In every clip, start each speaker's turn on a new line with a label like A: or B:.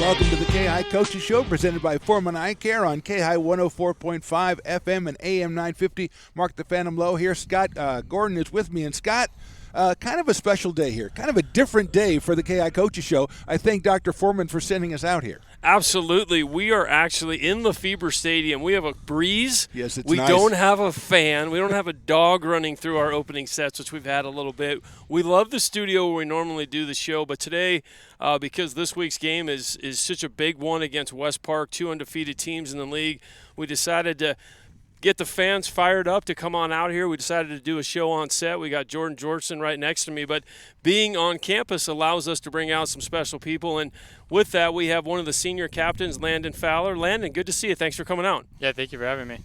A: welcome to the KI Coaches Show, presented by Foreman Eye Care on KI 104.5 FM and AM 950. Mark the Phantom Low here. Scott Gordon is with me. And Scott, kind of a special day here, kind of a different day for the KI Coaches Show. I thank Dr. Foreman for sending us out here.
B: Absolutely. We are actually in Lefebvre Stadium. We have a breeze.
A: Yes, it's
B: We
A: nice.
B: don't have a fan. We don't have a dog running through our opening sets, which we've had a little bit. We love the studio where we normally do the show, but today, because this week's game is such a big one against West Park, two undefeated teams in the league, we decided to get the fans fired up to come on out here. We decided to do a show on set. We got Jordan Georgeson right next to me, but being on campus allows us to bring out some special people, and with that, we have one of the senior captains, Landon Fowler. Landon, good to see you. Thanks for coming out.
C: Yeah, thank you for having me.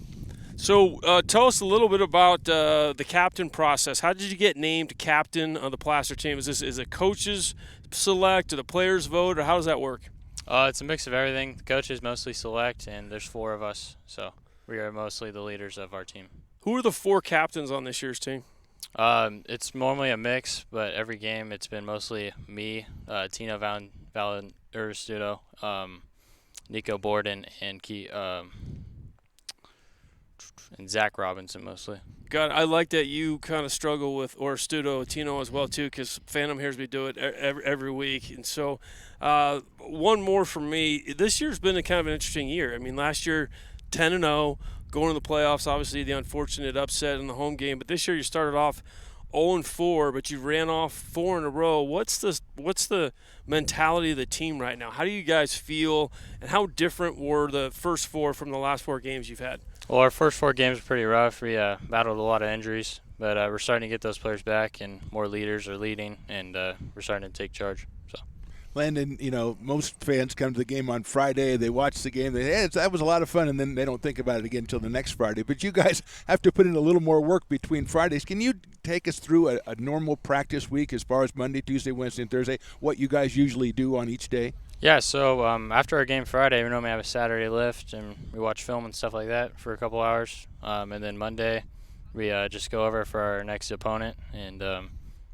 B: So tell us a little bit about the captain process. How did you get named captain of the Placer team? Is it coaches select, or the players vote, or how does that work?
C: It's a mix of everything. The coaches mostly select, and there's 4 of us, so we are mostly the leaders of our team.
B: Who are the 4 captains on this year's team?
C: It's normally a mix, but every game it's been mostly me, Tino Valeristudo, Nico Borden, and Zach Robinson mostly.
B: God, I like that you kind of struggle with Oristudo, Tino as well too, because Phantom hears me do it every week. And so one more from me. This year's been a kind of an interesting year. I mean, last year 10-0, going to the playoffs, obviously the unfortunate upset in the home game. But this year you started off 0-4, but you ran off 4 in a row. What's the mentality of the team right now? How do you guys feel, and how different were the first 4 from the last 4 games you've had?
C: Well, our first 4 games were pretty rough. We battled a lot of injuries, but we're starting to get those players back, and more leaders are leading, and we're starting to take charge. So,
A: Landon, most fans come to the game on Friday. They watch the game. That was a lot of fun, and then they don't think about it again until the next Friday. But you guys have to put in a little more work between Fridays. Can you take us through a normal practice week as far as Monday, Tuesday, Wednesday, and Thursday, what you guys usually do on each day?
C: Yeah, so after our game Friday, we normally have a Saturday lift, and we watch film and stuff like that for a couple hours. And then Monday, we just go over for our next opponent, and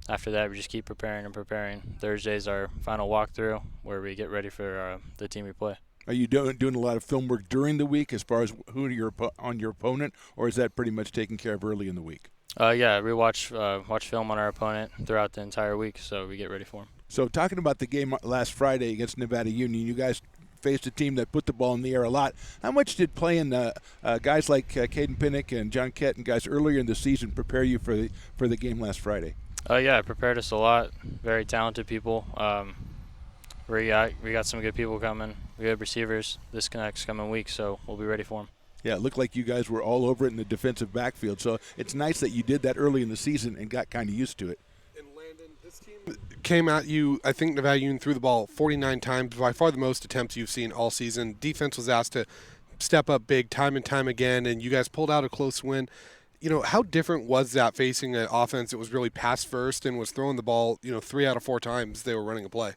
C: after that, we just keep preparing and preparing. Thursday's our final walkthrough where we get ready for the team we play. Are
A: you doing a lot of film work during the week as far as who you're on your opponent, or is that pretty much taken care of early in the week?
C: Yeah, we watch film on our opponent throughout the entire week, so we get ready for him.
A: So talking about the game last Friday against Nevada Union, you guys faced a team that put the ball in the air a lot. How much did playing guys like Caden Pinnock and John Kett and guys earlier in the season prepare you for the game last Friday?
C: Yeah, it prepared us a lot. Very talented people. We got some good people coming, good receivers this next coming week, so we'll be ready for them.
A: Yeah, it looked like you guys were all over it in the defensive backfield, so it's nice that you did that early in the season and got kind of used to it.
D: And Landon, this team came at you, I think Nevada Union threw the ball 49 times, by far the most attempts you've seen all season. Defense was asked to step up big time and time again, and you guys pulled out a close win. How different was that facing an offense that was really pass first and was throwing the ball, 3 out of 4 times they were running a play?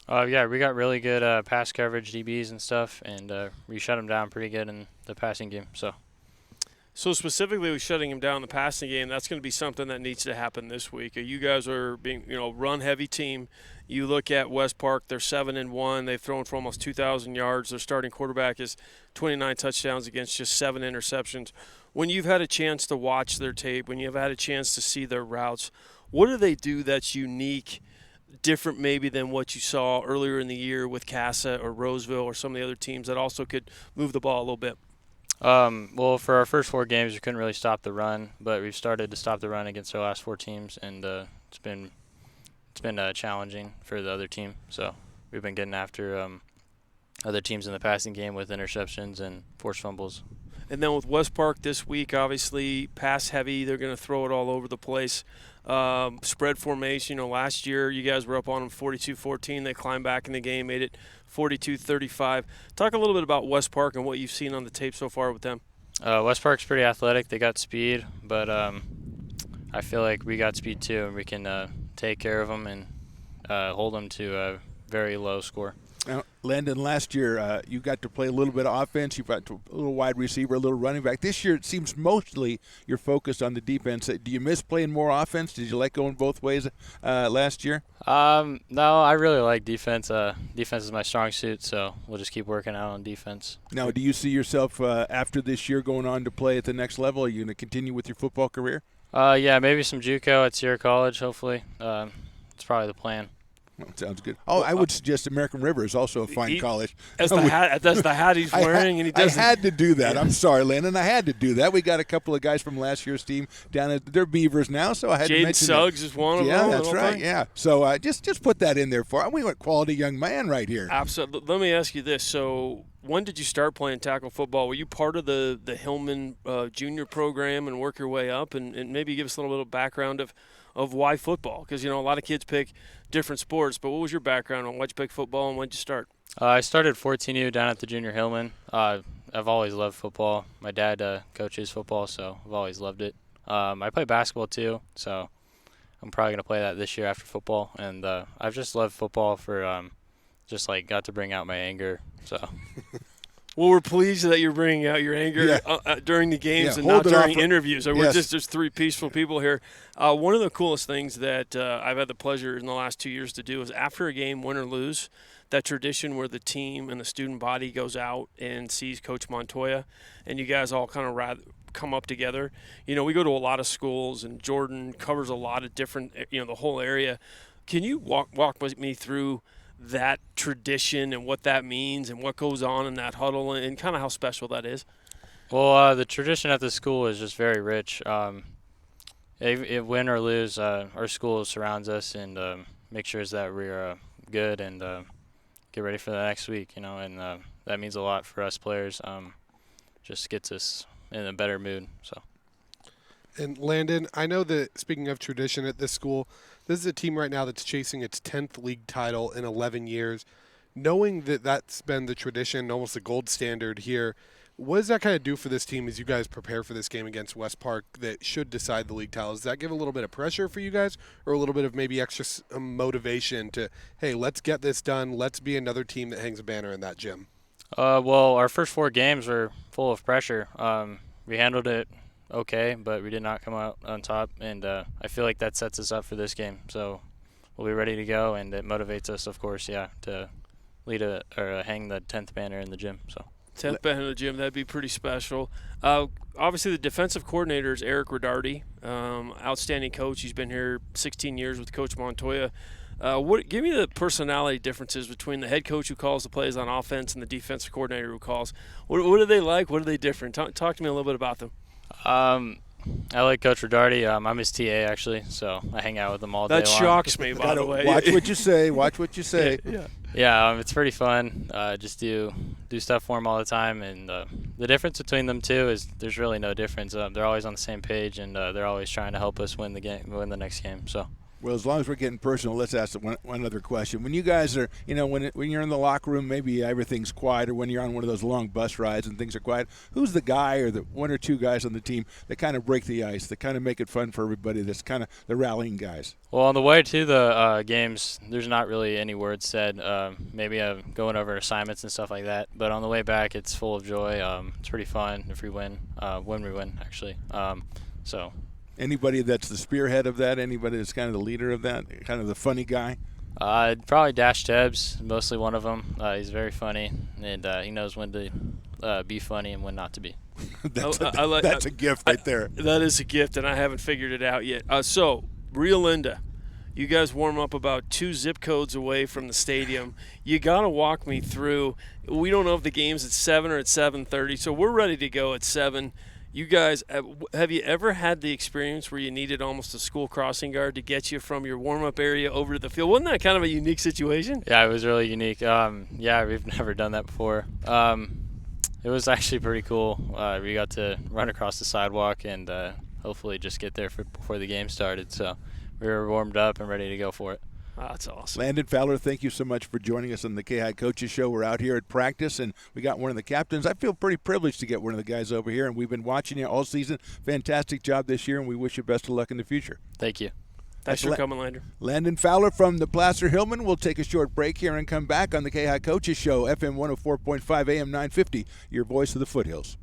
C: Yeah, we got really good pass coverage, DBs and stuff, and we shut them down pretty good in the passing game.
B: So specifically with shutting him down in the passing game, that's going to be something that needs to happen this week. You guys are being, run-heavy team. You look at West Park, they're 7-1. They've thrown for almost 2,000 yards. Their starting quarterback is 29 touchdowns against just 7 interceptions. When you've had a chance to watch their tape, when you've had a chance to see their routes, what do they do that's unique, different maybe than what you saw earlier in the year with Casa or Roseville or some of the other teams that also could move the ball a little bit?
C: Well, for our first 4 games, we couldn't really stop the run, but we've started to stop the run against our last 4 teams, and it's been challenging for the other team. So we've been getting after other teams in the passing game with interceptions and forced fumbles.
B: And then with West Park this week, obviously pass heavy. They're going to throw it all over the place. Spread formation. Last year you guys were up on them 42-14. They climbed back in the game, made it 42-35. Talk a little bit about West Park and what you've seen on the tape so far with them.
C: West Park's pretty athletic. They got speed, but I feel like we got speed too, and we can take care of them and hold them to a very low score.
A: Now, Landon, last year you got to play a little bit of offense. You got a little wide receiver, a little running back. This year it seems mostly you're focused on the defense. Do you miss playing more offense? Did you like going both ways last year?
C: No, I really like defense. Defense is my strong suit, so we'll just keep working out on defense.
A: Now, do you see yourself after this year going on to play at the next level? Are you going to continue with your football career?
C: Yeah, maybe some JUCO at Sierra College, hopefully. It's probably the plan.
A: Well, sounds good. Oh, I would suggest American River is also a fine college.
B: That's the hat he's wearing, and he doesn't.
A: I had to do that. I'm sorry, Landon. I had to do that. We got a couple of guys from last year's team down at they're Beavers now, so I had to mention
B: Suggs is one of them.
A: Yeah, that's right. Yeah. So just put that in there for. We want quality young man right here.
B: Absolutely. Let me ask you this. So, when did you start playing tackle football? Were you part of the Hillman junior program and work your way up? And maybe give us a little bit of background of why football? Because, a lot of kids pick different sports, but what was your background on why'd you pick football and when'd you start?
C: I started 14U down at the junior Hillman. I've always loved football. My dad coaches football, so I've always loved it. I play basketball too, so I'm probably going to play that this year after football. And I've just loved football for got to bring out my anger. So.
B: Well, we're pleased that you're bringing out your anger during the games and not during interviews. We're just three peaceful people here. One of the coolest things that I've had the pleasure in the last 2 years to do is after a game, win or lose, that tradition where the team and the student body goes out and sees Coach Montoya, and you guys all kind of come up together. We go to a lot of schools, and Jordan covers a lot of different, the whole area. Can you walk with me through that tradition and what that means and what goes on in that huddle and kind of how special that is?
C: Well, the tradition at the school is just very rich. If win or lose, our school surrounds us and makes sure that we're good and get ready for the next week, and that means a lot for us players. Just gets us in a better mood. So.
D: And Landon, I know that speaking of tradition at this school, this is a team right now that's chasing its 10th league title in 11 years. Knowing that that's been the tradition, almost the gold standard here, what does that kind of do for this team as you guys prepare for this game against West Park that should decide the league title? Does that give a little bit of pressure for you guys or a little bit of maybe extra motivation to, hey, let's get this done, let's be another team that hangs a banner in that gym?
C: Well, our first 4 games were full of pressure. We handled it okay, but we did not come out on top, and I feel like that sets us up for this game. So we'll be ready to go, and it motivates us, of course, to hang the 10th banner in the gym. So
B: 10th banner in the gym, that'd be pretty special. Obviously, the defensive coordinator is Eric Rodardi, outstanding coach. He's been here 16 years with Coach Montoya. Give me the personality differences between the head coach who calls the plays on offense and the defensive coordinator who calls. What are they like? What are they different? Talk to me a little bit about them.
C: I like Coach Rodardi. I'm his TA, actually, so I hang out with him all day long.
B: That shocks me, by the way.
A: Watch what you say. Watch what you say.
C: Yeah, it's pretty fun. Just do stuff for him all the time, and the difference between them two is there's really no difference. They're always on the same page, and they're always trying to help us win the next game. So.
A: Well, as long as we're getting personal, let's ask one other question. When you guys are, when you're in the locker room, maybe everything's quiet, or when you're on one of those long bus rides and things are quiet, who's the guy or the one or two guys on the team that kind of break the ice, that kind of make it fun for everybody, that's kind of the rallying guys?
C: Well, on the way to the games, there's not really any words said. Maybe going over assignments and stuff like that. But on the way back, it's full of joy. It's pretty fun if we win, when we win, actually. So.
A: Anybody that's the spearhead of that? Anybody that's kind of the leader of that? Kind of the funny guy?
C: Probably Dash Tebbs, mostly one of them. He's very funny, and he knows when to be funny and when not to be.
A: That's a gift right there.
B: That is a gift, and I haven't figured it out yet. So, Rio Linda, you guys warm up about 2 zip codes away from the stadium. You got to walk me through. We don't know if the game's at 7 or at 7:30, so we're ready to go at 7. You guys, have you ever had the experience where you needed almost a school crossing guard to get you from your warm-up area over to the field? Wasn't that kind of a unique situation?
C: Yeah, it was really unique. We've never done that before. It was actually pretty cool. We got to run across the sidewalk and hopefully just get there before the game started. So we were warmed up and ready to go for it.
B: Oh, that's awesome.
A: Landon Fowler, thank you so much for joining us on the K-High Coaches Show. We're out here at practice, and we got one of the captains. I feel pretty privileged to get one of the guys over here, and we've been watching you all season. Fantastic job this year, and we wish you best of luck in the future.
C: Thank you.
B: Thanks for coming, Landon.
A: Landon Fowler from the Placer Hillman. We'll take a short break here and come back on the K-High Coaches Show, FM 104.5, AM 950, your voice of the foothills.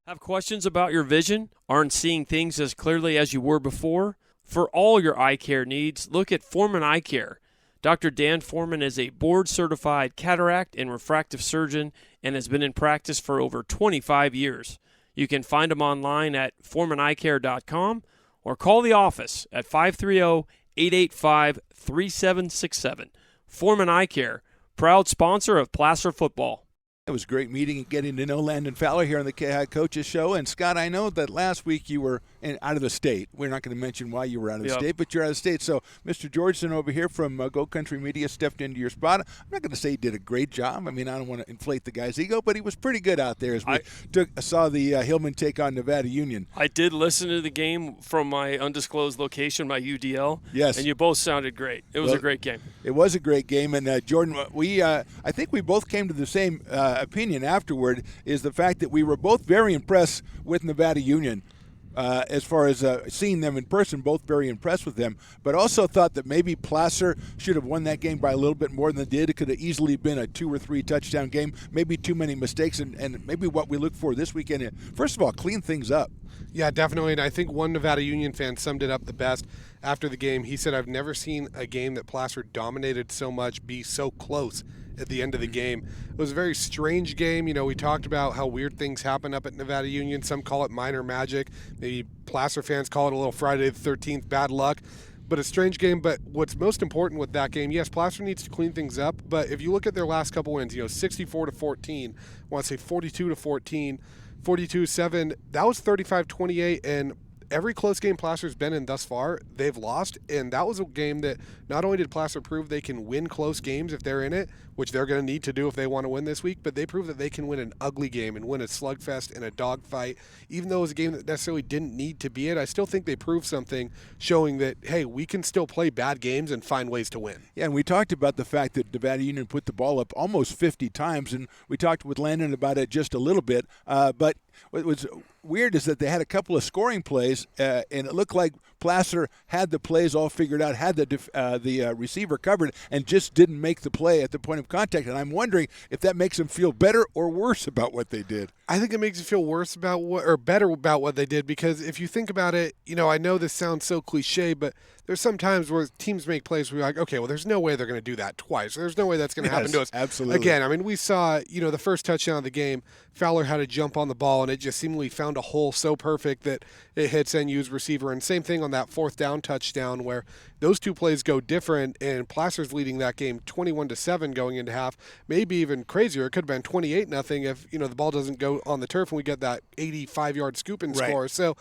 B: Have questions about your vision? Aren't seeing things as clearly as you were before? For all your eye care needs, look at Foreman Eye Care. Dr. Dan Foreman is a board-certified cataract and refractive surgeon and has been in practice for over 25 years. You can find him online at foremaneyecare.com or call the office at 530-885-3767. Foreman Eye Care, proud sponsor of Placer football.
A: It was great meeting and getting to know Landon Fowler here on the K-High Coaches Show. And, Scott, I know that last week you were out of the state. We're not going to mention why you were out of the state, but you're out of the state. So Mr. Georgeson over here from Go Country Media stepped into your spot. I'm not going to say he did a great job. I mean, I don't want to inflate the guy's ego, but he was pretty good out there as we saw the Hillman take on Nevada Union. I
B: did listen to the game from my undisclosed location, my UDL.
A: Yes.
B: And you both sounded great. It was a great game.
A: It was a great game. And, Jordan, I think we both came to the same opinion afterward, is the fact that we were both very impressed with Nevada Union. As far as seeing them in person, both very impressed with them, but also thought that maybe Placer should have won that game by a little bit more than they did. It could have easily been a 2 or 3 touchdown game, maybe too many mistakes, and maybe what we look for this weekend, first of all, clean things up.
D: Yeah, definitely, and I think one Nevada Union fan summed it up the best after the game. He said, I've never seen a game that Placer dominated so much be so close at the end of the game. It was a very strange game. You know, we talked about how weird things happen up at Nevada Union. Some call it minor magic. Maybe Placer fans call it a little Friday the 13th bad luck. But a strange game. But what's most important with that game, yes, Placer needs to clean things up. But if you look at their last couple wins, 64-14, I want to say 42-14, 42-7, that was 35-28, and every close game Placer's been in thus far, they've lost, and that was a game that not only did Placer prove they can win close games if they're in it, which they're going to need to do if they want to win this week, but they proved that they can win an ugly game and win a slugfest and a dogfight. Even though it was a game that necessarily didn't need to be it, I still think they proved something, showing that, hey, we can still play bad games and find ways to win.
A: Yeah, and we talked about the fact that Nevada Union put the ball up almost 50 times, and we talked with Landon about it just a little bit, but what was weird is that they had a couple of scoring plays, and it looked like Placer had the plays all figured out, had the receiver covered, and just didn't make the play at the point of contact. And I'm wondering if that makes them feel better or worse about what they did.
D: I think it makes you feel worse about better about what they did, because if you think about it, I know this sounds so cliche, but there's some times where teams make plays where you're like, okay, well, there's no way they're going to do that twice. There's no way that's going to happen to us.
A: Absolutely.
D: Again, I mean, we saw, the first touchdown of the game, Fowler had to jump on the ball, and it just seemingly found a hole so perfect that it hits NU's receiver. And same thing on that 4th down touchdown, where those two plays go different, and Placer's leading that game 21-7 going into half. Maybe even crazier. It could have been 28-0 if, the ball doesn't go on the turf and we get that 85-yard scooping score. So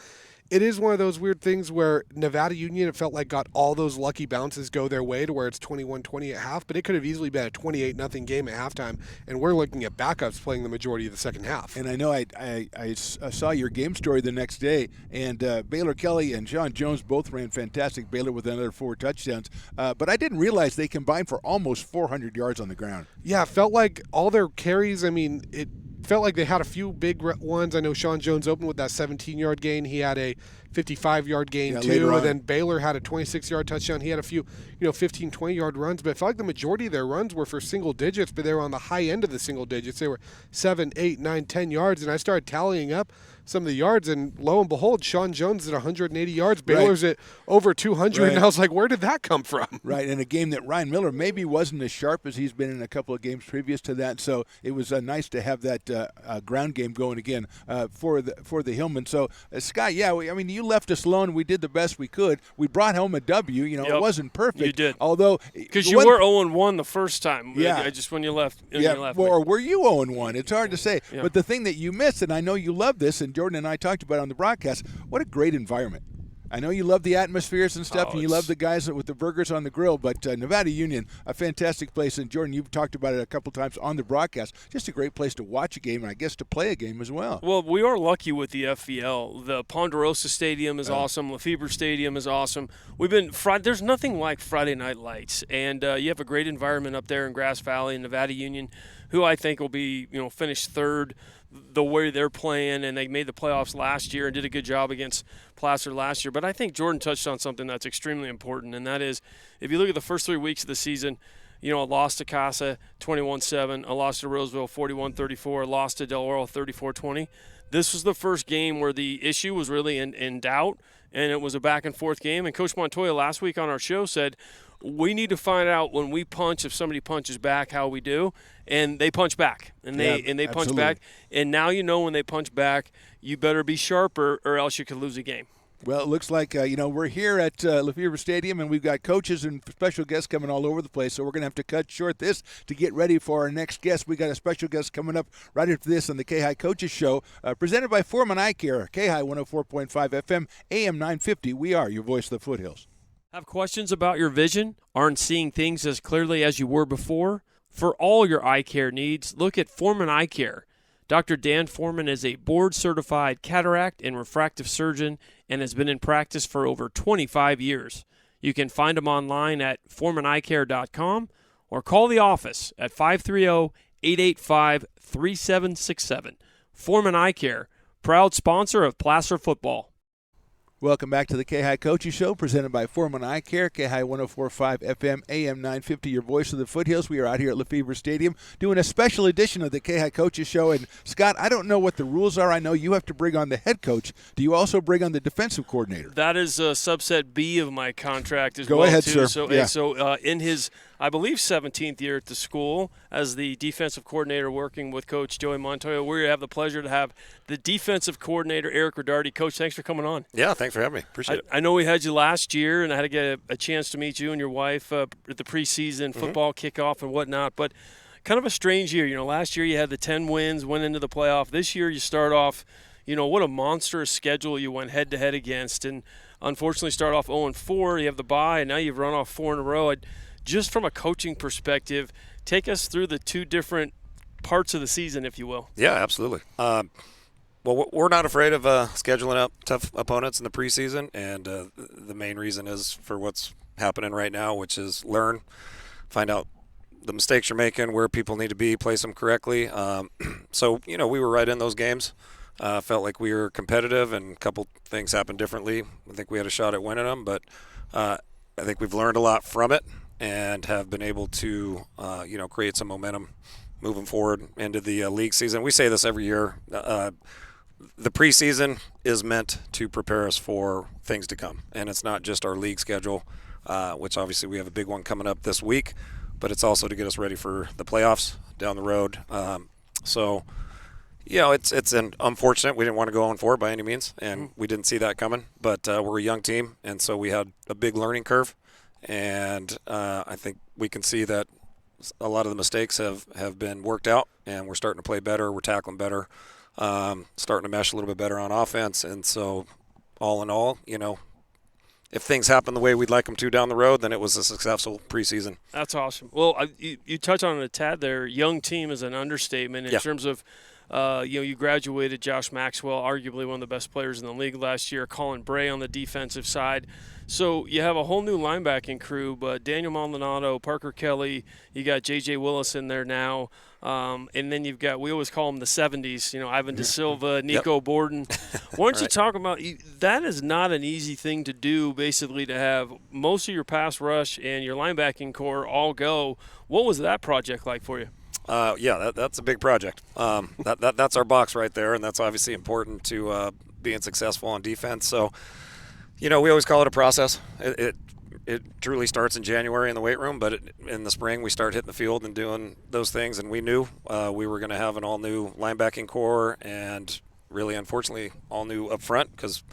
D: it is one of those weird things where Nevada Union, it felt like, got all those lucky bounces go their way to where it's 21-20 at half, but it could have easily been a 28-0 game at halftime, and we're looking at backups playing the majority of the second half.
A: And I know I saw your game story the next day, and Baylor Kelly and Sean Jones both ran fantastic. Baylor with another 4 touchdowns, but I didn't realize they combined for almost 400 yards on the ground.
D: Yeah, it felt like all their carries, it felt like they had a few big ones. I know Sean Jones opened with that 17-yard gain. He had a 55-yard gain too, and then Baylor had a 26-yard touchdown. He had a few, 15, 20-yard runs, but it felt like the majority of their runs were for single digits, but they were on the high end of the single digits. They were 7, 8, 9, 10 yards, and I started tallying up some of the yards, and lo and behold, Sean Jones at 180 yards, Baylor's at over 200, and I was like, where did that come from?
A: Right, in a game that Ryan Miller maybe wasn't as sharp as he's been in a couple of games previous to that, so it was nice to have that ground game going again for the Hillman. So, Scott, you left us alone. We did the best we could. We brought home a W. It wasn't perfect.
B: You did.
A: Although,
B: because you were 0-1 the first time.
A: Yeah.
B: Just when you left.
A: Or were you 0-1? It's hard to say.
B: Yeah.
A: But the thing that you missed, and I know you love this, and Jordan and I talked about it on the broadcast, what a great environment. I know you love the atmospheres and stuff, and you love the guys with the burgers on the grill, but Nevada Union, a fantastic place. And, Jordan, you've talked about it a couple times on the broadcast. Just a great place to watch a game and, I guess, to play a game as well.
B: Well, we are lucky with the FVL. The Ponderosa Stadium is awesome. Lefebvre Stadium is awesome. There's nothing like Friday Night Lights, and you have a great environment up there in Grass Valley and Nevada Union, who I think will be, finish third the way they're playing, and they made the playoffs last year and did a good job against Placer last year. But I think Jordan touched on something that's extremely important, and that is if you look at the first 3 weeks of the season, a loss to Casa 21-7, a loss to Roseville 41-34, a loss to Del Oro 34-20. This was the first game where the issue was really in doubt, and it was a back-and-forth game. And Coach Montoya last week on our show said, we need to find out when we punch, if somebody punches back, how we do. And they punch back, and they punch back. And now when they punch back, you better be sharper or else you could lose a game.
A: Well, it looks like, we're here at Lefevre Stadium, and we've got coaches and special guests coming all over the place, so we're going to have to cut short this to get ready for our next guest. We got a special guest coming up right after this on the K-High Coaches Show, presented by Foreman Eye Care, K-High 104.5 FM, AM 950. We are your voice of the foothills.
B: Have questions about your vision? Aren't seeing things as clearly as you were before? For all your eye care needs, look at Foreman Eye Care. Dr. Dan Foreman is a board-certified cataract and refractive surgeon and has been in practice for over 25 years. You can find him online at foremaneyecare.com or call the office at 530-885-3767. Foreman Eye Care, proud sponsor of Placer football.
A: Welcome back to the K-High Coaches Show, presented by Foreman Eye Care, K-High 104.5 FM, AM 950, your voice of the foothills. We are out here at Lefevre Stadium doing a special edition of the K-High Coaches Show. And, Scott, I don't know what the rules are. I know you have to bring on the head coach. Do you also bring on the defensive coordinator?
B: That is subset B of my contract as
A: Go
B: well,
A: ahead,
B: too.
A: sir.
B: So in his, I believe, 17th year at the school as the defensive coordinator working with Coach Joey Montoya, we have the pleasure to have the defensive coordinator, Eric Rodardi. Coach, thanks for coming on.
E: Yeah, thanks for having me. Appreciate it.
B: I know we had you last year, and I had to get a chance to meet you and your wife at the preseason football kickoff and whatnot, but kind of a strange year. Last year you had the 10 wins, went into the playoff. This year you start off, what a monstrous schedule you went head-to-head against, and unfortunately start off 0-4. You have the bye, and now you've run off 4 in a row. Just from a coaching perspective, take us through the two different parts of the season, if you will.
E: Yeah, absolutely. Well, we're not afraid of scheduling up tough opponents in the preseason, and the main reason is for what's happening right now, which is learn, find out the mistakes you're making, where people need to be, place them correctly. So, we were right in those games. Felt like we were competitive, and a couple things happened differently. I think we had a shot at winning them, but I think we've learned a lot from it and have been able to, create some momentum moving forward into the league season. We say this every year. The preseason is meant to prepare us for things to come, and it's not just our league schedule, which obviously we have a big one coming up this week, but it's also to get us ready for the playoffs down the road. So, it's unfortunate. We didn't want to go 0-4 by any means, and we didn't see that coming, but we're a young team, and so we had a big learning curve, and I think we can see that a lot of the mistakes have been worked out, and we're starting to play better. We're tackling better. Starting to mesh a little bit better on offense, and so all in all, if things happen the way we'd like them to down the road, then it was a successful preseason.
B: That's awesome. Well, you touch on it a tad there. Young team is an understatement in terms of, you graduated Josh Maxwell, arguably one of the best players in the league last year, Colin Bray on the defensive side. So you have a whole new linebacking crew, but Daniel Maldonado, Parker Kelly, you got J.J. Willis in there now, and then you've got, we always call them the 70s, Ivan De Silva, Nico Borden. Why don't you talk about, that is not an easy thing to do, basically, to have most of your pass rush and your linebacking core all go. What was that project like for you?
E: That's a big project. That's our box right there, and that's obviously important to being successful on defense. So, we always call it a process. It truly starts in January in the weight room, but in the spring we start hitting the field and doing those things, and we knew we were going to have an all-new linebacking core and really, unfortunately, all new up front because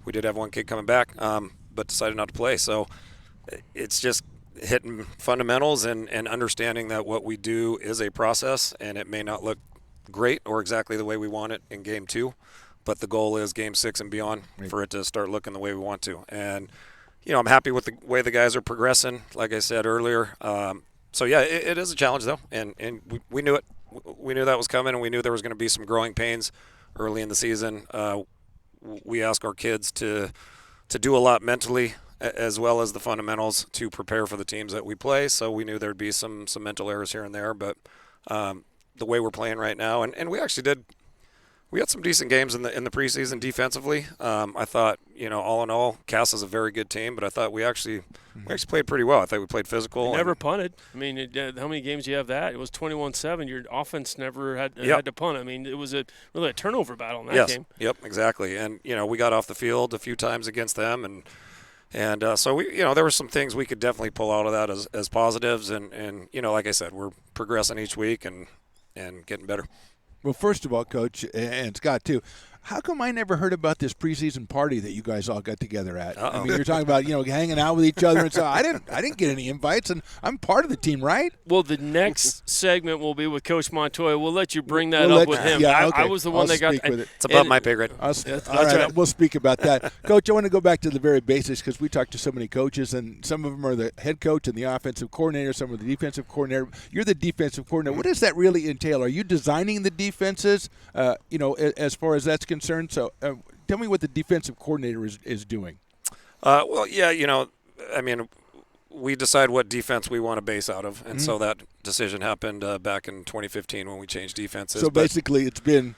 E: we did have one kid coming back, but decided not to play. So it's just hitting fundamentals and understanding that what we do is a process, and it may not look great or exactly the way we want it in Game 2, but the goal is Game 6 and beyond for it to start looking the way we want to. And, I'm happy with the way the guys are progressing, like I said earlier. So, it is a challenge, though, and we knew it. We knew that was coming, and we knew there was going to be some growing pains early in the season. We ask our kids to do a lot mentally as well as the fundamentals to prepare for the teams that we play. So we knew there'd be some mental errors here and there, but the way we're playing right now. And we actually did. We had some decent games in the preseason defensively. I thought, all in all, Cass is a very good team, but I thought we actually played pretty well. I thought we played physical.
B: You never punted. I mean, how many games do you have that? It was 21-7. Your offense never had to punt. I mean, it was really a turnover battle in that game.
E: Yep, exactly. And we got off the field a few times against them, and so we, there were some things we could definitely pull out of that as positives. And like I said, we're progressing each week and getting better.
A: Well, first of all, Coach, and Scott too, how come I never heard about this preseason party that you guys all got together at?
E: Uh-oh.
A: I mean, you're talking about hanging out with each other, and so I didn't get any invites, and I'm part of the team, right?
B: Well, the next segment will be with Coach Montoya. We'll let you bring that up with him.
A: Yeah, okay.
B: I was the one that got
A: it.
E: It's above my pay grade.
A: All right, we'll speak about that. Coach, I want to go back to the very basics because we talked to so many coaches, and some of them are the head coach and the offensive coordinator, some are the defensive coordinator. You're the defensive coordinator. What does that really entail? Are you designing the defenses, as far as that's concerned? So tell me what the defensive coordinator is doing.
E: I mean, we decide what defense we want to base out of, and so that decision happened back in 2015 when we changed defenses.
A: So basically, it's been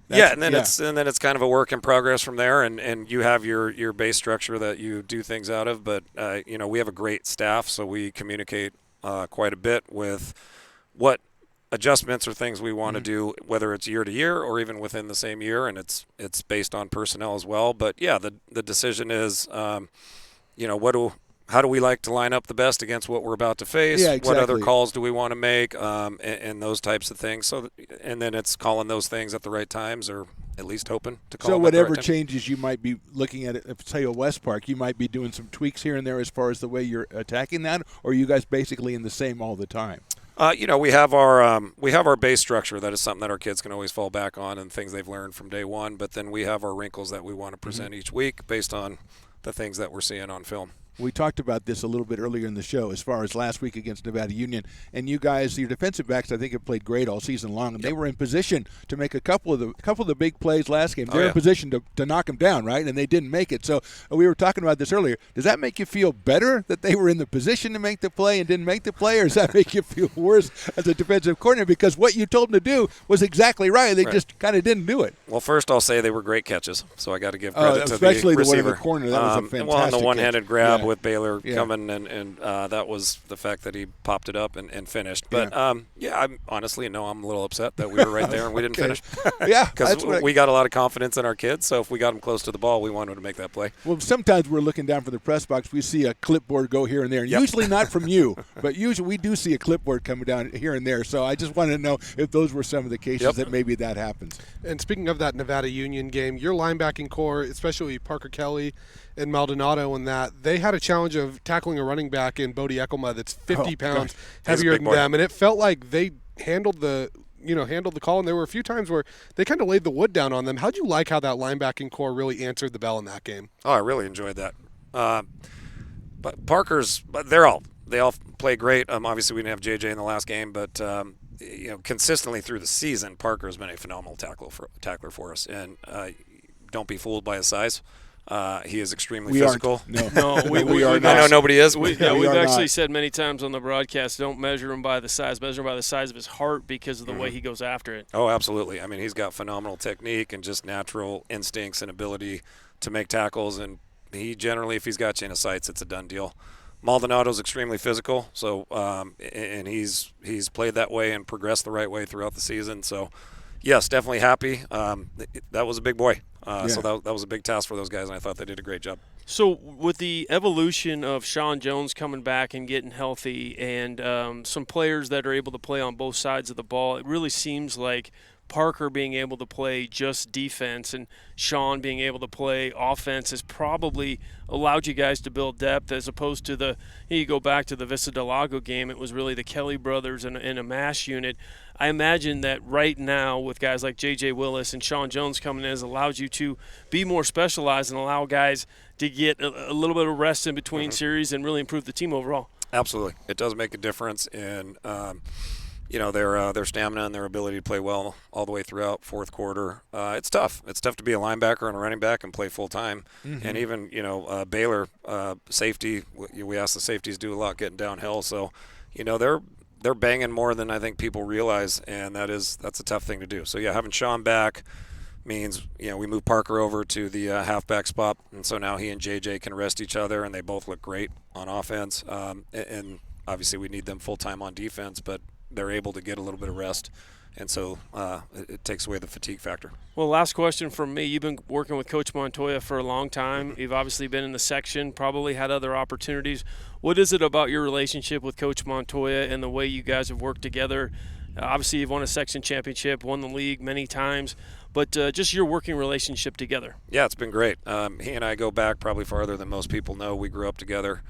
E: and then it's kind of a work in progress from there, and you have your base structure that you do things out of. But we have a great staff, so we communicate quite a bit with what adjustments or things we want to do, whether it's year to year or even within the same year, and it's based on personnel as well. But the decision is, how do we like to line up the best against what we're about to face?
A: Yeah, exactly.
E: What other calls do we want to make, and those types of things. So, and then it's calling those things at the right times, or at least hoping to call.
A: So
E: them at the
A: whatever
E: right time.
A: changes you might be looking at, if say a West Park, you might be doing some tweaks here and there as far as the way you're attacking that, or are you guys basically in the same all the time?
E: We have our base structure that is something that our kids can always fall back on and things they've learned from day one. But then we have our wrinkles that we want to present each week based on the things that we're seeing on film.
A: We talked about this a little bit earlier in the show as far as last week against Nevada Union. And you guys, your defensive backs, I think, have played great all season long. And they were in position to make a couple of the big plays last game. They're in position to knock them down, right? And they didn't make it. So we were talking about this earlier. Does that make you feel better that they were in the position to make the play and didn't make the play? Or does that make you feel worse as a defensive coordinator? Because what you told them to do was exactly right. They just kind of didn't do it.
E: Well, first I'll say they were great catches. So I got to give credit to
A: especially
E: the receiver.
A: One in the corner. That was a fantastic
E: on the one-handed grab
A: catch.
E: with Baylor coming, and that was the fact that he popped it up and finished. But I'm honestly, I'm a little upset that we were right there and we didn't finish. Because we got a lot of confidence in our kids. So if we got them close to the ball, we wanted to make that play.
A: Well, sometimes we're looking down from the press box. We see a clipboard go here and there. Usually not from you, but usually we do see a clipboard coming down here and there. So I just wanted to know if those were some of the cases that maybe that happens.
D: And speaking of that Nevada Union game, your linebacking core, especially Parker Kelly and Maldonado, in that they had a challenge of tackling a running back in Bodie Eckelma that's 50 pounds heavier than them, and it felt like they handled the call, and there were a few times where they kind of laid the wood down on them. How'd you like how that linebacking core really answered the bell in that game?
E: Oh, I really enjoyed that. But they all play great. Obviously, we didn't have JJ in the last game, but consistently through the season, Parker's been a phenomenal tackler for us, and don't be fooled by his size. He is extremely physical.
B: No, we
E: I
B: are
E: know nobody is.
B: We've actually said many times on the broadcast, don't measure him by the size, measure him by the size of his heart because of the way he goes after it.
E: Oh, absolutely. I mean, he's got phenomenal technique and just natural instincts and ability to make tackles, and he generally, if he's got you in his sights, it's a done deal. Maldonado's extremely physical, so and he's played that way and progressed the right way throughout the season. So, yes, definitely happy. That was a big boy. So that was a big task for those guys, and I thought they did a great job.
B: So with the evolution of Sean Jones coming back and getting healthy and some players that are able to play on both sides of the ball, it really seems like Parker being able to play just defense and Sean being able to play offense has probably allowed you guys to build depth as opposed to you go back to the Vista Del Lago game, it was really the Kelly brothers and a mash unit. I imagine that right now with guys like J.J. Willis and Sean Jones coming in has allowed you to be more specialized and allow guys to get a little bit of rest in between series and really improve the team overall.
E: Absolutely. It does make a difference in their stamina and their ability to play well all the way throughout fourth quarter. It's tough. It's tough to be a linebacker and a running back and play full time. And even Baylor safety. We ask the safeties do a lot getting downhill. So they're they're banging more than I think people realize, and that's a tough thing to do. So yeah, having Sean back means we move Parker over to the halfback spot, and so now he and JJ can rest each other, and they both look great on offense. And obviously we need them full time on defense, but they're able to get a little bit of rest, and so it takes away the fatigue factor.
B: Well, last question from me. You've been working with Coach Montoya for a long time. You've obviously been in the section, probably had other opportunities. What is it about your relationship with Coach Montoya and the way you guys have worked together? Obviously, you've won a section championship, won the league many times, but just your working relationship together.
E: Yeah, it's been great. He and I go back probably farther than most people know. We grew up together.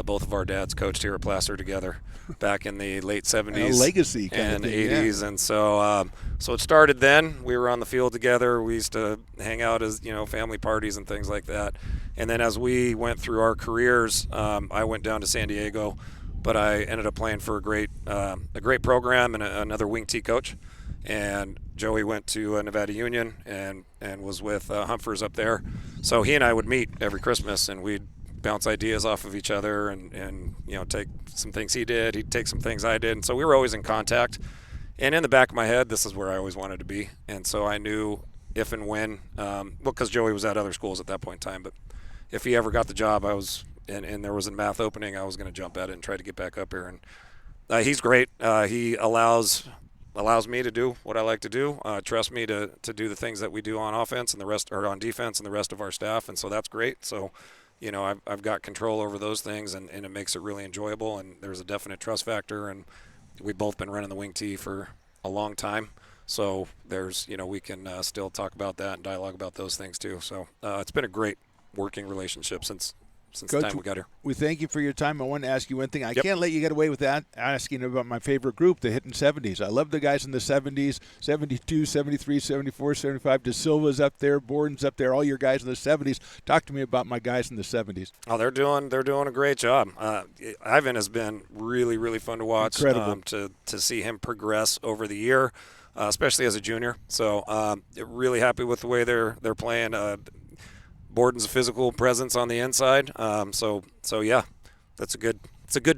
E: Both of our dads coached here at Placer together back in the late 70s
A: legacy
E: and
A: thing,
E: 80s. Yeah. And so it started then. We were on the field together. We used to hang out as, family parties and things like that. And then as we went through our careers, I went down to San Diego, but I ended up playing for a great program and another wing T coach. And Joey went to Nevada Union and was with Humphers up there. So he and I would meet every Christmas, and we'd bounce ideas off of each other and take some things he did, he'd take some things I did, and so we were always in contact. And in the back of my head, this is where I always wanted to be, and so I knew if and when, because Joey was at other schools at that point in time, but if he ever got the job, and there was a math opening, I was going to jump at it and try to get back up here. And he's great. He allows me to do what I like to do, trust me to do the things that we do on offense and on defense and the rest of our staff, and so that's great. So I've got control over those things, and it makes it really enjoyable, and there's a definite trust factor, and we've both been running the wing T for a long time. So there's, we can still talk about that and dialogue about those things too. So it's been a great working relationship since
A: Coach,
E: the time we got here.
A: We thank you for your time. I want to ask you one thing. I can't let you get away with that, asking about my favorite group, the hitting 70s. I love the guys in the 70s, 72, 73, 74, 75. De Silva's up there, Borden's up there, all your guys in the 70s. Talk to me about my guys in the 70s.
E: Oh, they're doing a great job. Ivan has been really, really fun to watch.
A: Incredible.
E: To see him progress over the year, especially as a junior. So really happy with the way they're playing. Borden's a physical presence on the inside. So yeah, that's a good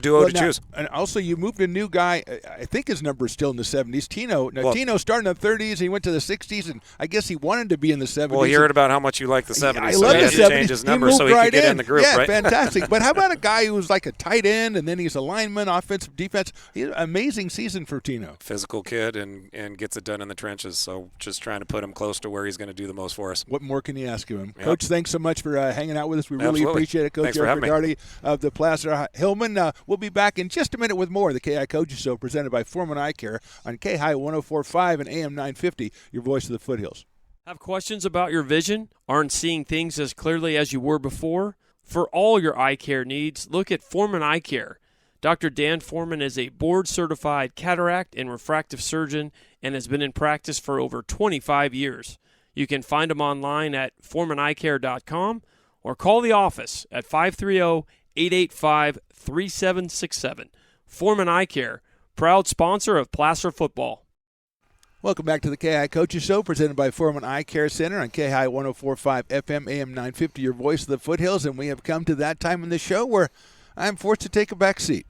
E: duo to choose.
A: And also, you moved a new guy. I think his number is still in the 70s. Tino. Now, Tino started in the 30s. He went to the 60s, and I guess he wanted to be in the 70s.
E: Well, he heard about how much you like the 70s.
A: I
E: so
A: love
E: he
A: the
E: had
A: 70s.
E: to change his number so he
A: right
E: could get in the group,
A: yeah,
E: right?
A: Fantastic. But how about a guy who was like a tight end, and then he's a lineman, offensive defense? Amazing season for Tino.
E: Physical kid and gets it done in the trenches. So just trying to put him close to where he's going to do the most for us.
A: What more can you ask of him?
E: Yep.
A: Coach, thanks so much for hanging out with us. We really
E: Absolutely.
A: appreciate it. Coach
E: Thanks for having me.
A: of the Placer Hillman. We'll be back in just a minute with more of the KI Coaches Show presented by Foreman Eye Care on KI 104.5 and AM 950, your voice of the foothills.
B: Have questions about your vision? Aren't seeing things as clearly as you were before? For all your eye care needs, look at Foreman Eye Care. Dr. Dan Foreman is a board-certified cataract and refractive surgeon and has been in practice for over 25 years. You can find him online at foremaneyecare.com or call the office at 530-885-3767. Foreman Eye Care, proud sponsor of Placer football.
A: Welcome back to the KI Coaches Show, presented by Foreman Eye Care Center on KI 104.5 FM, AM 950, your voice of the foothills. And we have come to that time in the show where I'm forced to take a back seat.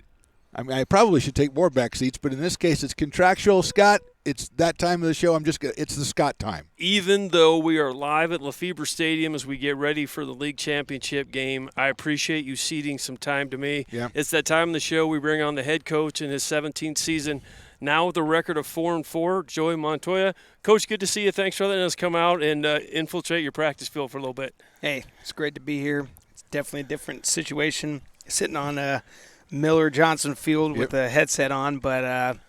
A: I mean, I probably should take more back seats, but in this case, it's contractual. Scott, it's that time of the show. It's the Scott time.
B: Even though we are live at Lefebvre Stadium as we get ready for the league championship game, I appreciate you ceding some time to me.
A: Yeah.
B: It's that time of the show we bring on the head coach in his 17th season, now with a record of 4-4, Joey Montoya. Coach, good to see you. Thanks for letting us come out and infiltrate your practice field for a little bit.
F: Hey, it's great to be here. It's definitely a different situation, sitting on Miller Johnson Field with a headset on, but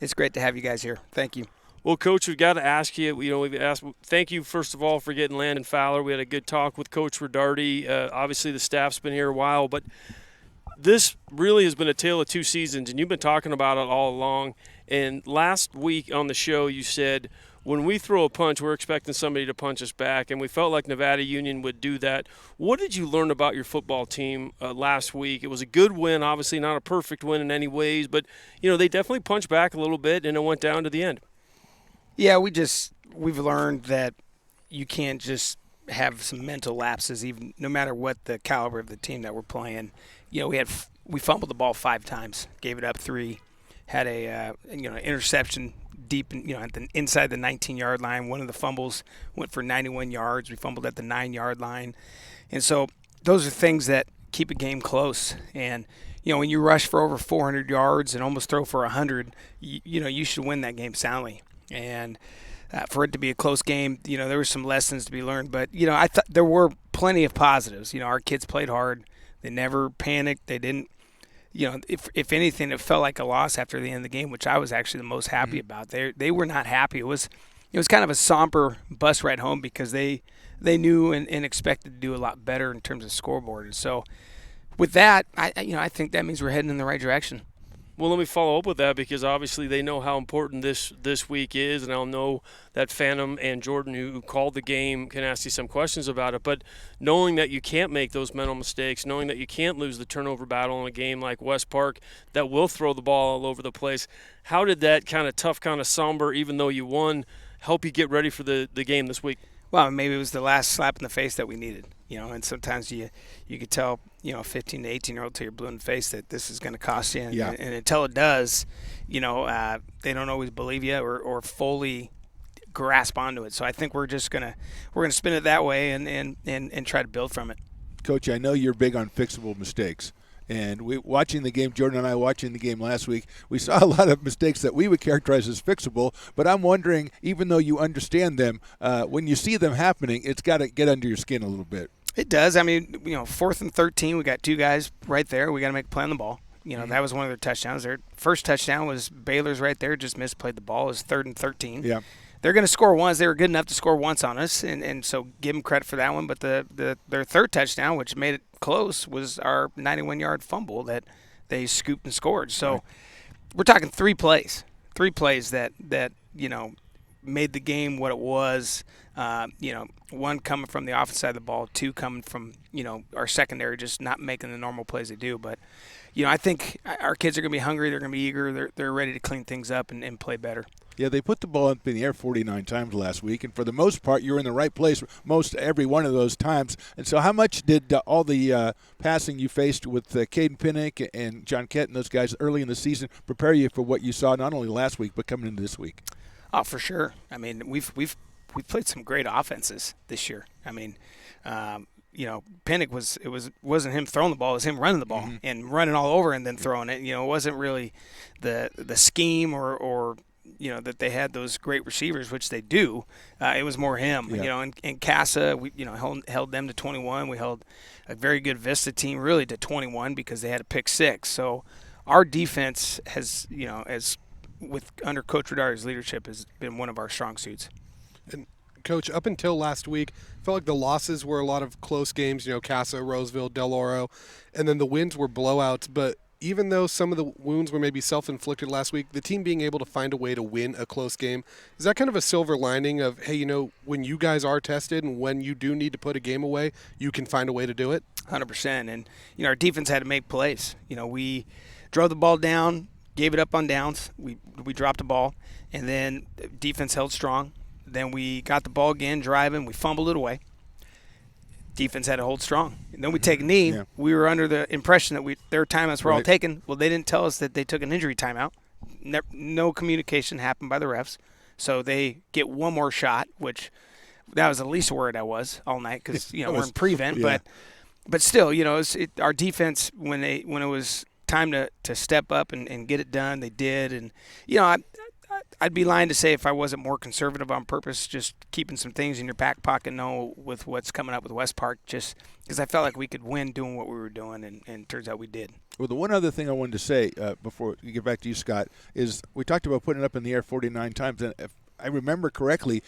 F: it's great to have you guys here. Thank you.
B: Well, Coach, we've got to ask you, thank you, first of all, for getting Landon Fowler. We had a good talk with Coach Rodarty. Obviously, the staff's been here a while, but this really has been a tale of two seasons, and you've been talking about it all along. And last week on the show, you said, when we throw a punch, we're expecting somebody to punch us back, and we felt like Nevada Union would do that. What did you learn about your football team last week? It was a good win, obviously not a perfect win in any ways, but they definitely punched back a little bit, and it went down to the end.
F: Yeah, we've learned that you can't just have some mental lapses, even no matter what the caliber of the team that we're playing. We fumbled the ball 5 times, gave it up 3. had a interception deep, at the inside the 19-yard line. One of the fumbles went for 91 yards. We fumbled at the 9-yard line, and so those are things that keep a game close. And when you rush for over 400 yards and almost throw for 100, you should win that game soundly. And for it to be a close game, there were some lessons to be learned. But I thought there were plenty of positives. Our kids played hard. They never panicked. They didn't. If anything, it felt like a loss after the end of the game, which I was actually the most happy about. They were not happy. It was kind of a somber bus ride home because they knew and expected to do a lot better in terms of scoreboard. And so with that, I think that means we're heading in the right direction.
B: Well, let me follow up with that because obviously they know how important this week is, and I'll know that Phantom and Jordan, who called the game, can ask you some questions about it. But knowing that you can't make those mental mistakes, knowing that you can't lose the turnover battle in a game like West Park that will throw the ball all over the place, how did that kind of tough, kind of somber, even though you won, help you get ready for the game this week?
F: Well, maybe it was the last slap in the face that we needed, and sometimes you could tell, 15 to 18-year-old till you're blue in the face that this is going to cost you. And until it does, they don't always believe you or fully grasp onto it. So I think we're gonna spin it that way and try to build from it.
A: Coach, I know you're big on fixable mistakes. And watching the game, Jordan and I watching the game last week, we saw a lot of mistakes that we would characterize as fixable. But I'm wondering, even though you understand them, when you see them happening, it's got to get under your skin a little bit.
F: It does. I mean, 4th and 13, we got two guys right there. We got to make a play on the ball. That was one of their touchdowns. Their first touchdown was Baylor's right there, just misplayed the ball. It was 3rd and 13.
A: Yeah.
F: They're going to score once. They were good enough to score once on us, and so give them credit for that one. But their third touchdown, which made it close, was our 91-yard fumble that they scooped and scored. So we're talking three plays that made the game what it was. One coming from the offensive side of the ball, two coming from our secondary just not making the normal plays they do. But I think our kids are going to be hungry. They're going to be eager. They're ready to clean things up and play better.
A: Yeah, they put the ball up in the air 49 times last week, and for the most part, you're in the right place most every one of those times. And so how much did all the passing you faced with Caden Pinnick and John Kett and those guys early in the season prepare you for what you saw not only last week but coming into this week?
F: Oh, for sure. I mean, we've played some great offenses this year. I mean, Pinnick wasn't him throwing the ball, it was him running the ball and running all over and then throwing it. It wasn't really the scheme or that they had those great receivers, which they do. It was more him. And Casa, we held them to 21. We held a very good Vista team really to 21 because they had a pick six. So our defense has, under Coach Rodari's leadership, has been one of our strong suits.
D: And Coach, up until last week, I felt like the losses were a lot of close games, Casa, Roseville, Del Oro, and then the wins were blowouts. But even though some of the wounds were maybe self-inflicted last week, the team being able to find a way to win a close game, is that kind of a silver lining of, hey, when you guys are tested and when you do need to put a game away, you can find a way to do it?
F: 100%. And, our defense had to make plays. We drove the ball down, gave it up on downs. We dropped the ball, and then defense held strong. Then we got the ball again, driving. We fumbled it away. Defense had to hold strong. And then we take a knee. Yeah. We were under the impression that their timeouts were all taken. Well, they didn't tell us that they took an injury timeout. No communication happened by the refs. So they get one more shot, which that was the least worried I was all night because, we're in prevent. Yeah. But still, our defense, when it was time to step up and get it done, they did. And, I'd be lying to say if I wasn't more conservative on purpose, just keeping some things in your back pocket, with what's coming up with West Park, just because I felt like we could win doing what we were doing, and it turns out we did.
A: Well, the one other thing I wanted to say before we get back to you, Scott, is we talked about putting it up in the air 49 times, and if I remember correctly,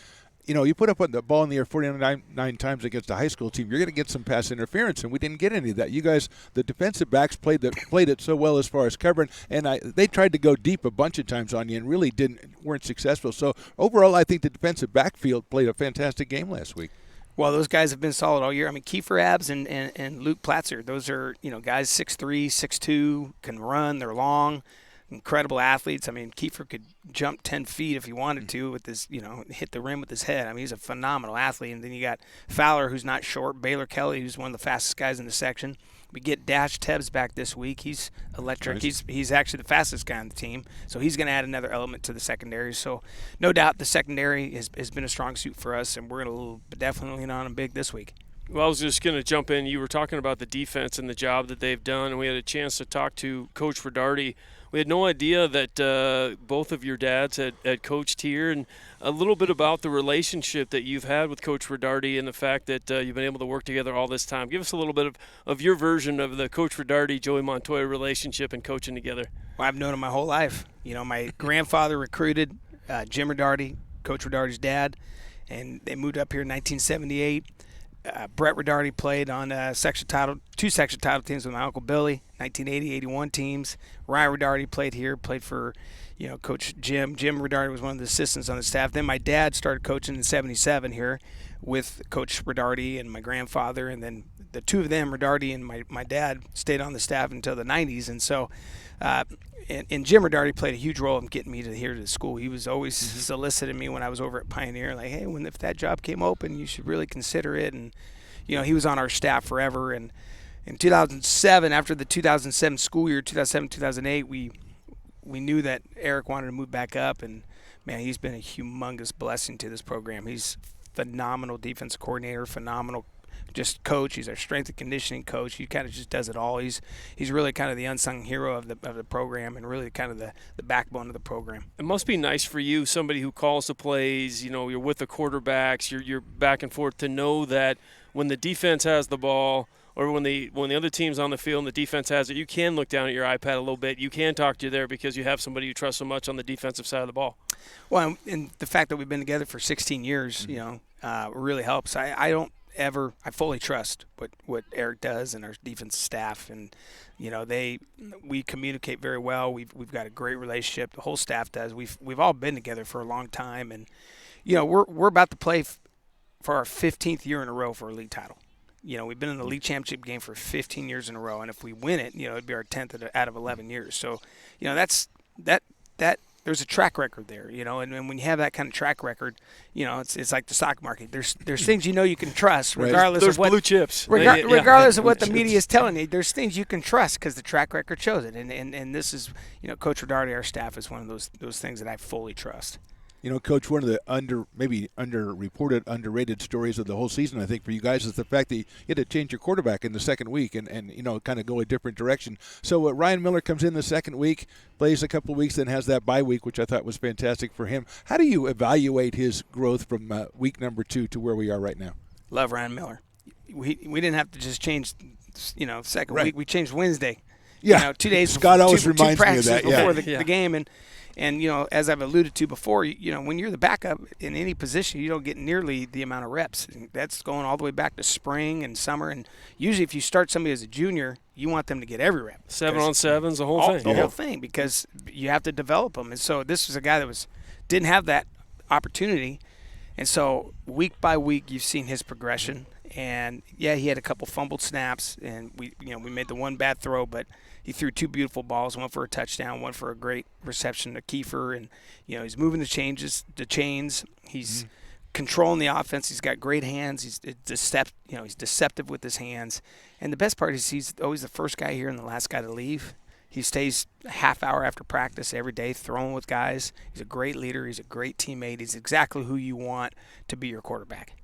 A: you put up the ball in the air 49 times against a high school team, you're going to get some pass interference, and we didn't get any of that. You guys, the defensive backs, played it so well as far as covering, and they tried to go deep a bunch of times on you and really weren't successful. So overall, I think the defensive backfield played a fantastic game last week.
F: Well, those guys have been solid all year. I mean, Kiefer Abs and Luke Platzer, those are guys 6'3", 6'2", can run, they're long. incredible athletes. I mean, Kiefer could jump 10 feet if he wanted to with his, hit the rim with his head. I mean, he's a phenomenal athlete. And then you got Fowler, who's not short, Baylor Kelly, who's one of the fastest guys in the section. We get Dash Tebbs back this week. He's electric.
A: Nice.
F: He's actually the fastest guy on the team, so he's going to add another element to the secondary. So no doubt the secondary has been a strong suit for us, and we're going to definitely lean on them big this week.
B: Well, I was just going to jump in. You were talking about the defense and the job that they've done, and we had a chance to talk to Coach Rodarty. We had no idea that both of your dads had coached here, and a little bit about the relationship that you've had with Coach Rodarty and the fact that you've been able to work together all this time. Give us a little bit of your version of the Coach Rodarty, Joey Montoya relationship and coaching together.
F: Well, I've known him my whole life. My grandfather recruited Jim Rodarty, Coach Rodarty's dad, and they moved up here in 1978. Brett Rodarty played on two section title teams with my Uncle Billy, 1980-81 teams. Ryan Rodarty played for, Coach Jim. Jim Rodarty was one of the assistants on the staff. Then my dad started coaching in 77 here with Coach Rodarty and my grandfather. And then the two of them, Rodarty and my dad, stayed on the staff until the 90s. And so and Jim Rodarty played a huge role in getting me here to the school. He was always soliciting me when I was over at Pioneer, like, hey, if that job came open, you should really consider it. And, he was on our staff forever. And in 2007, after the 2007 school year, 2007-2008, we knew that Eric wanted to move back up. And, man, he's been a humongous blessing to this program. He's phenomenal defensive coordinator, phenomenal just coach. He's our strength and conditioning coach. He kind of just does it all. He's really kind of the unsung hero of the program, and really kind of the backbone of the program.
B: It must be nice for you, somebody who calls the plays, you're with the quarterbacks, you're back and forth, to know that when the defense has the ball, or when the other team's on the field and the defense has it, you can look down at your iPad a little bit. You can talk to you there because you have somebody you trust so much on the defensive side of the ball.
F: Well, and the fact that we've been together for 16 years, really helps. I fully trust what Eric does and our defensive staff, and we communicate very well. We've got a great relationship. The whole staff does. We've all been together for a long time, and we're about to play for our 15th year in a row for a league title. We've been in the league championship game for 15 years in a row, and if we win it, it'd be our 10th out of 11 years. So, that's there's a track record there, and when you have that kind of track record, it's like the stock market. There's things you can trust, regardless
B: There's
F: of what
B: blue chips.
F: Regardless of what the media is telling you. There's things you can trust because the track record shows it. And this is, Coach Rodarty, our staff, is one of those things that I fully trust.
A: Coach, one of the underreported, underrated stories of the whole season, I think, for you guys is the fact that you had to change your quarterback in the second week and kind of go a different direction. So Ryan Miller comes in the second week, plays a couple of weeks, then has that bye week, which I thought was fantastic for him. How do you evaluate his growth from week number 2 to where we are right now?
F: Love Ryan Miller. We didn't have to just change, second
A: right.
F: week. We changed Wednesday.
A: Yeah.
F: 2 days.
A: Scott always
F: two
A: reminds me of that.
F: Before the game, and as I've alluded to before, when you're the backup in any position, you don't get nearly the amount of reps. And that's going all the way back to spring and summer. And usually, if you start somebody as a junior, you want them to get every rep.
B: 7-on-7s, the whole thing.
F: The whole thing, because you have to develop them. And so this was a guy that didn't have that opportunity. And so week by week, you've seen his progression. And he had a couple fumbled snaps, and we made the one bad throw, but he threw 2 beautiful balls, one for a touchdown, one for a great reception to Kiefer, and he's moving the chains. He's controlling the offense. He's got great hands. He's deceptive with his hands. And the best part is he's always the first guy here and the last guy to leave. He stays a half hour after practice every day throwing with guys. He's a great leader. He's a great teammate. He's exactly who you want to be your quarterback.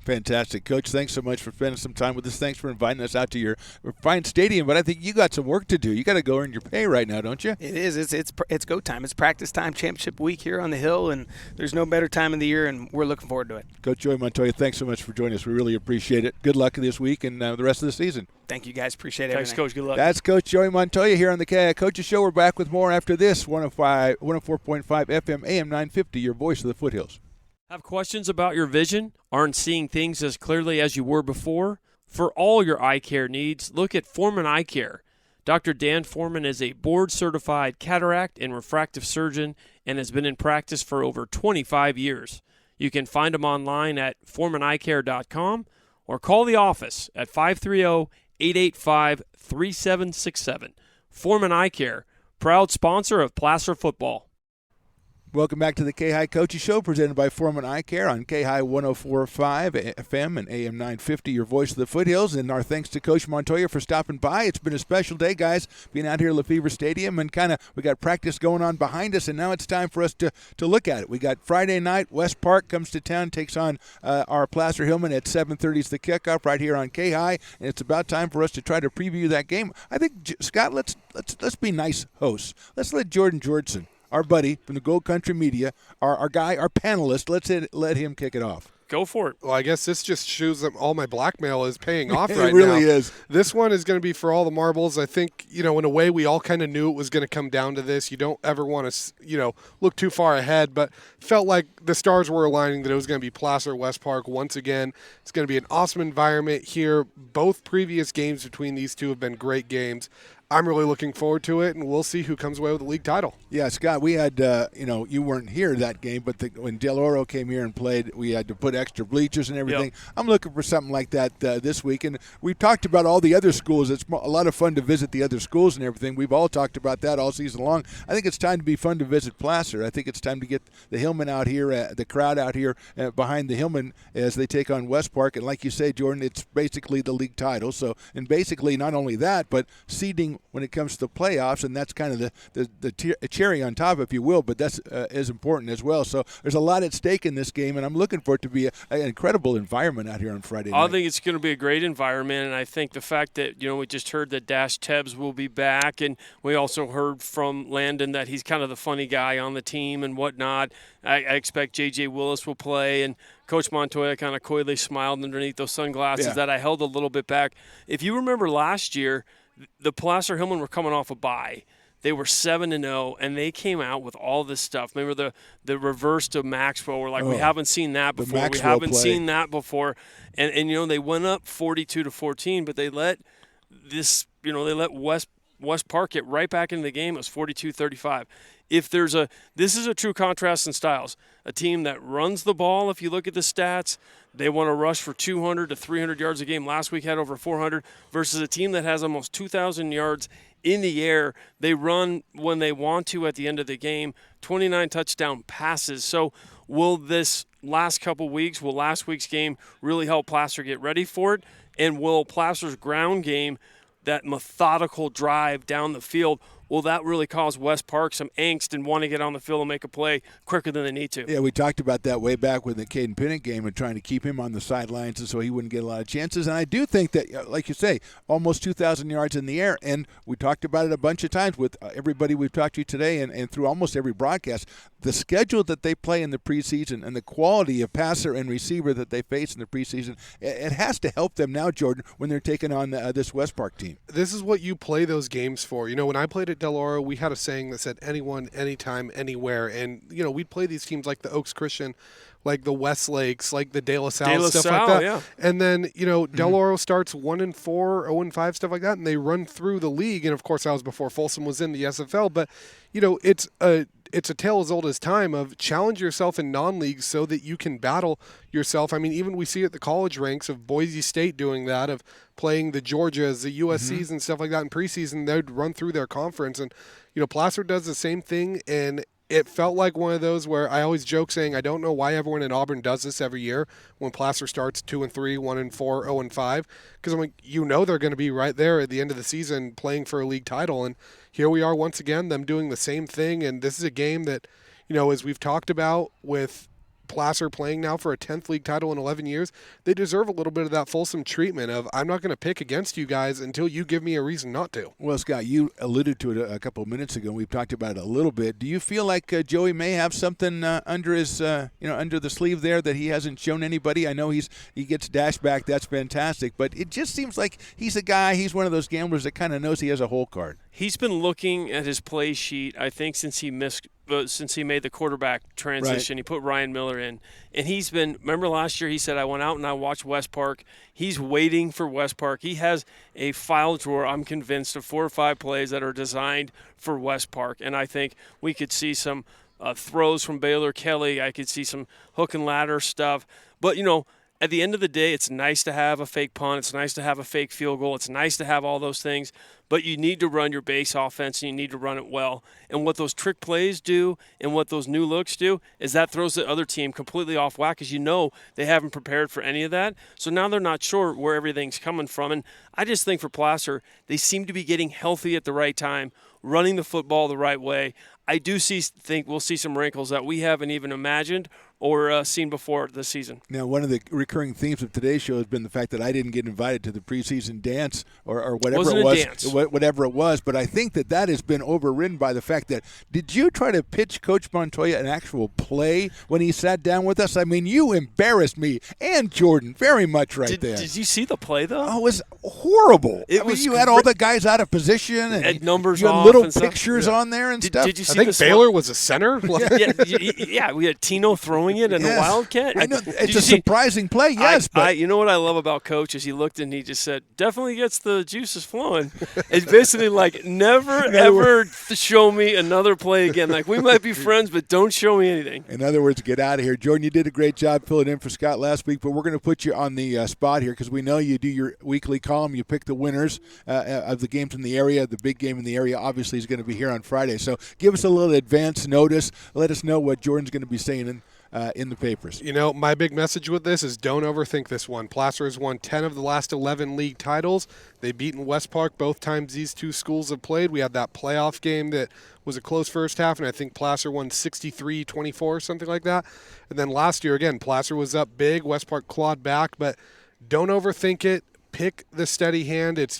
A: Fantastic. Coach, thanks so much for spending some time with us. Thanks for inviting us out to your fine stadium, but I think you got some work to do. You got to go earn your pay right now, don't you?
F: It is. It's go time. It's practice time, championship week here on the Hill, and there's no better time of the year, and we're looking forward to it.
A: Coach Joey Montoya, thanks so much for joining us. We really appreciate it. Good luck this week and the rest of the season.
F: Thank you, guys. Appreciate it.
B: Thanks, Coach. Good luck.
A: That's Coach Joey Montoya here on the Coaches Show. We're back with more after this. 104.5 FM, AM 950, your voice of the foothills.
B: Have questions about your vision? Aren't seeing things as clearly as you were before? For all your eye care needs, look at Foreman Eye Care. Dr. Dan Foreman is a board-certified cataract and refractive surgeon and has been in practice for over 25 years. You can find him online at foremaneyecare.com or call the office at 530-885-3767. Foreman Eye Care, proud sponsor of Placer football.
A: Welcome back to the K-High Coaches Show, presented by Foreman Eye Care on K-High 104.5 FM and AM 950, your voice of the foothills. And our thanks to Coach Montoya for stopping by. It's been a special day, guys, being out here at Lefevre Stadium, and we got practice going on behind us, and now it's time for us to look at it. We got Friday night, West Park comes to town, takes on our Placer Hillman at 7:30 is the kickoff right here on K-High, and it's about time for us to try to preview that game. I think, Scott, let's be nice hosts. Let's let Jordan Georgeson, our buddy from the Gold Country Media, our guy, our panelist, let him kick it off.
B: Go for it.
D: Well, I guess this just shows that all my blackmail is paying off right now.
A: It really is.
D: This one is going to be for all the marbles. I think, in a way, we all kind of knew it was going to come down to this. You don't ever want to, look too far ahead, but felt like the stars were aligning that it was going to be Placer West Park once again. It's going to be an awesome environment here. Both previous games between these two have been great games. I'm really looking forward to it, and we'll see who comes away with the league title.
A: Yeah, Scott, we had, you weren't here that game, but when Del Oro came here and played, we had to put extra bleachers and everything. Yep. I'm looking for something like that this week. And we've talked about all the other schools. It's a lot of fun to visit the other schools and everything. We've all talked about that all season long. I think it's time to be fun to visit Placer. I think it's time to get the Hillman out here, the crowd out here behind the Hillman as they take on West Park. And like you say, Jordan, it's basically the league title. So, and basically not only that, but seeding when it comes to the playoffs, and that's kind of the cherry on top, if you will, but that's as important as well. So there's a lot at stake in this game, and I'm looking for it to be an incredible environment out here on Friday night.
B: I think it's going to be a great environment, and I think the fact that, we just heard that Dash Tebbs will be back, and we also heard from Landon that he's kind of the funny guy on the team and whatnot. I expect J.J. Willis will play, and Coach Montoya kind of coyly smiled underneath those sunglasses that I held a little bit back. If you remember last year, the Placer Hillman were coming off a bye. They were 7-0, and they came out with all this stuff. Remember the reverse to Maxwell? We're like, we haven't seen that before. We haven't seen that before. And they went up 42-14, but they let this, they let West Park get right back into the game. It was 42-35. This is a true contrast in styles. A team that runs the ball, if you look at the stats, they want to rush for 200 to 300 yards a game. Last week had over 400 versus a team that has almost 2,000 yards in the air. They run when they want to at the end of the game, 29 touchdown passes. So will this last week's game really help Placer get ready for it? And will Placer's ground game, that methodical drive down the field, will that really cause West Park some angst and want to get on the field and make a play quicker than they need to?
A: Yeah, we talked about that way back with the Caden Pinnock game and trying to keep him on the sidelines and so he wouldn't get a lot of chances. And I do think that, like you say, almost 2,000 yards in the air. And we talked about it a bunch of times with everybody we've talked to today and through almost every broadcast. The schedule that they play in the preseason and the quality of passer and receiver that they face in the preseason, it has to help them now, Jordan, when they're taking on this West Park team.
D: This is what you play those games for. When I played at Del Oro, we had a saying that said anyone, anytime, anywhere. And, we'd play these teams like the Oaks Christian, like the Westlakes, like the De La Salle, stuff like that. Yeah. And then, Del Oro starts 1-4, 0-5, stuff like that, and they run through the league. And, of course, that was before Folsom was in the SFL. But, it's a tale as old as time of challenge yourself in non-leagues so that you can battle yourself. I mean, even we see at the college ranks of Boise State doing that, of playing the Georgias, the USCs and stuff like that in preseason. They'd run through their conference. And, Placer does the same thing, and it felt like one of those where I always joke saying I don't know why everyone in Auburn does this every year when Placer starts 2-3, 1-4, 0-5, because I'm like, they're going to be right there at the end of the season playing for a league title. And here we are once again, them doing the same thing. And this is a game that, as we've talked about with Placer playing now for a 10th league title in 11 years, they deserve a little bit of that Folsom treatment of I'm not going to pick against you guys until you give me a reason not to.
A: Well, Scott, you alluded to it a couple of minutes ago. We've talked about it a little bit. Do you feel like Joey may have something under his, under the sleeve there that he hasn't shown anybody? I know he gets dash back. That's fantastic. But it just seems like he's a guy, he's one of those gamblers that kind of knows he has a hole card.
B: He's been looking at his play sheet, I think, since he made the quarterback transition. Right. He put Ryan Miller in. And he's been, remember last year he said, I went out and I watched West Park. He's waiting for West Park. He has a file drawer, I'm convinced, of 4 or 5 plays that are designed for West Park. And I think we could see some throws from Baylor Kelly. I could see some hook and ladder stuff. But, at the end of the day, it's nice to have a fake punt. It's nice to have a fake field goal. It's nice to have all those things. But you need to run your base offense, and you need to run it well. And what those trick plays do and what those new looks do is that throws the other team completely off whack, because you know they haven't prepared for any of that. So now they're not sure where everything's coming from. And I just think for Placer, they seem to be getting healthy at the right time, running the football the right way. I do think we'll see some wrinkles that we haven't even imagined or seen before this season.
A: Now, one of the recurring themes of today's show has been the fact that I didn't get invited to the preseason dance or whatever
B: Wasn't
A: it was,
B: a dance.
A: whatever it was. But I think that has been overridden by the fact that, did you try to pitch Coach Montoya an actual play when he sat down with us? I mean, you embarrassed me and Jordan very much there.
B: Did you see the play, though?
A: Oh, it was horrible. You had all the guys out of position and
B: numbers
A: you had
B: off
A: little
B: and stuff.
A: pictures on there and stuff.
B: Did you see
D: I think Baylor was a center.
B: Yeah, we had Tino throwing it and the Wildcat.
A: I know, it's a surprising play, yes. But
B: you know what I love about Coach is he looked and he just said, definitely gets the juices flowing. It's basically like, never, ever show me another play again. Like, we might be friends, but don't show me anything.
A: In other words, get out of here. Jordan, you did a great job filling in for Scott last week, but we're going to put you on the spot here because we know you do your weekly column. You pick the winners of the games in the area. The big game in the area obviously is going to be here on Friday. So give us a little advance notice. Let us know what Jordan's going to be saying in the papers.
D: You know, my big message with this is don't overthink this one. Placer has won 10 of the last 11 league titles. They've beaten West Park both times these two schools have played. We had that playoff game that was a close first half, and I think Placer won 63-24, something like that. And then last year, again, Placer was up big. West Park clawed back, but don't overthink it. Pick the steady hand. It's,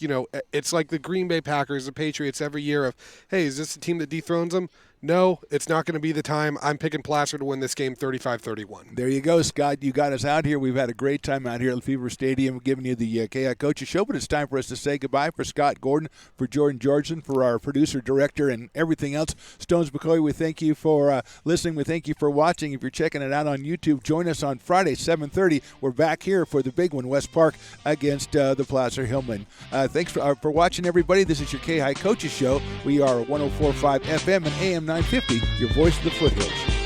D: it's like the Green Bay Packers, the Patriots every year of, hey, is this the team that dethrones them? No, it's not going to be the time. I'm picking Placer to win this game 35-31.
A: There you go, Scott. You got us out here. We've had a great time out here at Lefevre Stadium giving you the KI Coaches Show, but it's time for us to say goodbye. For Scott Gordon, for Jordan Georgeson, for our producer, director, and everything else, Stones McCoy, we thank you for listening. We thank you for watching. If you're checking it out on YouTube, join us on Friday, 7:30. We're back here for the big one, West Park against the Placer Hillman. Thanks for watching, everybody. This is your KI Coaches Show. We are 104.5 FM and AM 950, your voice of the foothills.